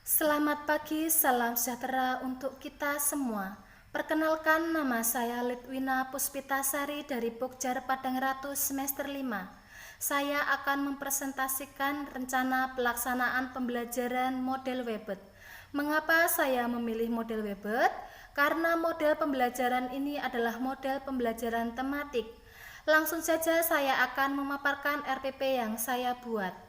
Selamat pagi, salam sejahtera untuk kita semua. Perkenalkan, nama saya Litwina Puspitasari dari Pokjar Padang Ratu semester 5. Saya akan mempresentasikan rencana pelaksanaan pembelajaran model Webet. Mengapa saya memilih model Webet? Karena model pembelajaran ini adalah model pembelajaran tematik. Langsung saja saya akan memaparkan RPP yang saya buat.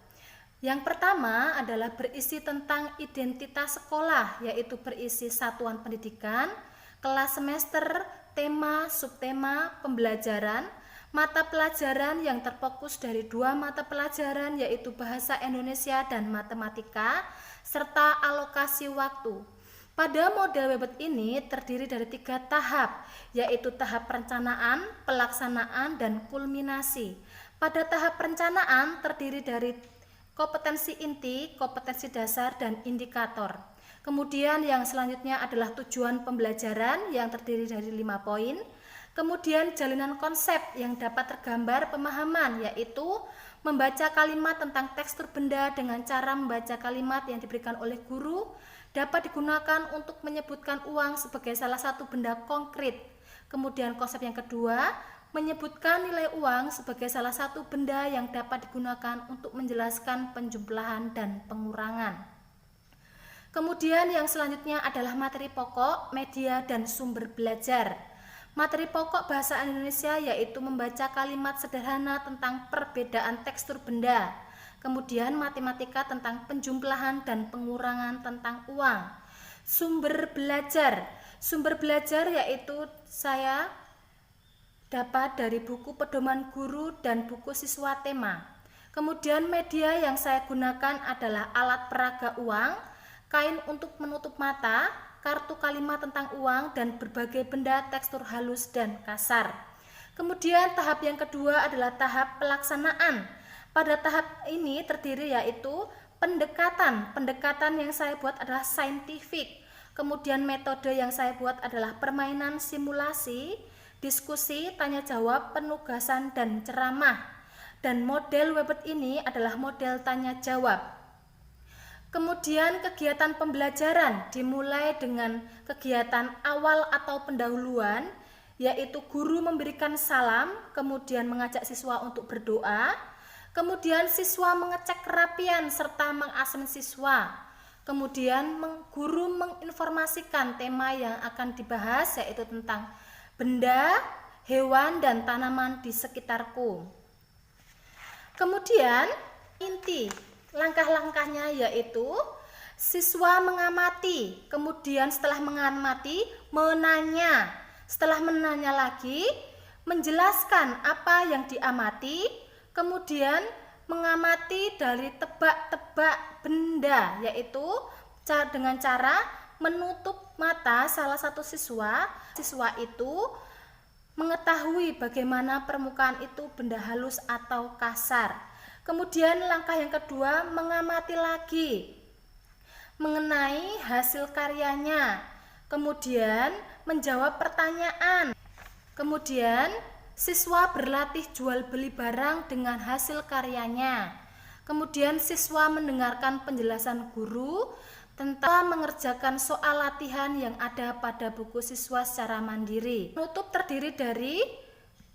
Yang pertama adalah berisi tentang identitas sekolah, yaitu berisi satuan pendidikan, kelas semester, tema, subtema, pembelajaran, mata pelajaran yang terfokus dari 2 mata pelajaran, yaitu Bahasa Indonesia dan Matematika, serta alokasi waktu. Pada model Webet ini terdiri dari 3 tahap, yaitu tahap perencanaan, pelaksanaan, dan kulminasi. Pada tahap perencanaan terdiri dari kompetensi inti, kompetensi dasar, dan indikator. Kemudian yang selanjutnya adalah tujuan pembelajaran yang terdiri dari 5 poin. Kemudian jalinan konsep yang dapat tergambar pemahaman, yaitu membaca kalimat tentang tekstur benda dengan cara membaca kalimat yang diberikan oleh guru, dapat digunakan untuk menyebutkan uang sebagai salah satu benda konkret. Kemudian konsep yang kedua, menyebutkan nilai uang sebagai salah satu benda yang dapat digunakan untuk menjelaskan penjumlahan dan pengurangan. Kemudian yang selanjutnya adalah materi pokok, media, dan sumber belajar. Materi pokok bahasa Indonesia yaitu membaca kalimat sederhana tentang perbedaan tekstur benda. Kemudian matematika tentang penjumlahan dan pengurangan tentang uang. Sumber belajar yaitu saya dapat dari buku pedoman guru dan buku siswa tema. Kemudian media yang saya gunakan adalah alat peraga uang, kain untuk menutup mata, kartu kalimat tentang uang, dan berbagai benda tekstur halus dan kasar. Kemudian tahap yang kedua adalah tahap pelaksanaan. Pada tahap ini terdiri yaitu pendekatan. Pendekatan yang saya buat adalah saintifik. Kemudian metode yang saya buat adalah permainan simulasi, diskusi, tanya jawab, penugasan, dan ceramah. Dan model Webet ini adalah model tanya jawab. Kemudian kegiatan pembelajaran dimulai dengan kegiatan awal atau pendahuluan, yaitu guru memberikan salam, kemudian mengajak siswa untuk berdoa, kemudian siswa mengecek kerapian serta mengasesmen siswa. Kemudian guru menginformasikan tema yang akan dibahas, yaitu tentang benda, hewan, dan tanaman di sekitarku. Kemudian inti langkah-langkahnya yaitu siswa mengamati, kemudian setelah mengamati menanya, setelah menanya lagi menjelaskan apa yang diamati, kemudian mengamati dari tebak-tebak benda, yaitu dengan cara menutup mata salah satu siswa itu mengetahui bagaimana permukaan itu benda halus atau kasar. Kemudian langkah yang kedua, mengamati lagi mengenai hasil karyanya, kemudian menjawab pertanyaan. Kemudian siswa berlatih jual beli barang dengan hasil karyanya. Kemudian siswa mendengarkan penjelasan guru tentang mengerjakan soal latihan yang ada pada buku siswa secara mandiri. Penutup terdiri dari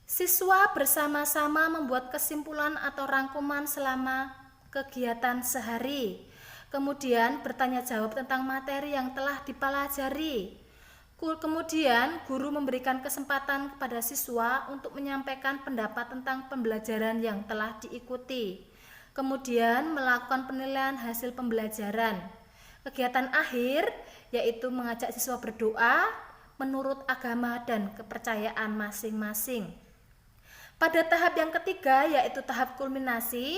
siswa bersama-sama membuat kesimpulan atau rangkuman selama kegiatan sehari. Kemudian bertanya jawab tentang materi yang telah dipelajari. Kemudian guru memberikan kesempatan kepada siswa untuk menyampaikan pendapat tentang pembelajaran yang telah diikuti. Kemudian melakukan penilaian hasil pembelajaran. Kegiatan akhir yaitu mengajak siswa berdoa menurut agama dan kepercayaan masing-masing. Pada tahap yang ketiga yaitu tahap kulminasi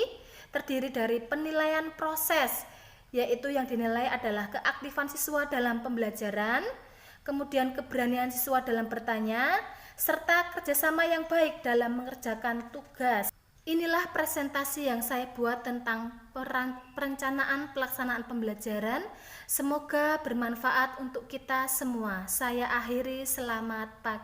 terdiri dari penilaian proses, yaitu yang dinilai adalah keaktifan siswa dalam pembelajaran, kemudian keberanian siswa dalam bertanya, serta kerjasama yang baik dalam mengerjakan tugas. Inilah presentasi yang saya buat tentang perencanaan pelaksanaan pembelajaran. Semoga bermanfaat untuk kita semua. Saya akhiri, selamat pagi.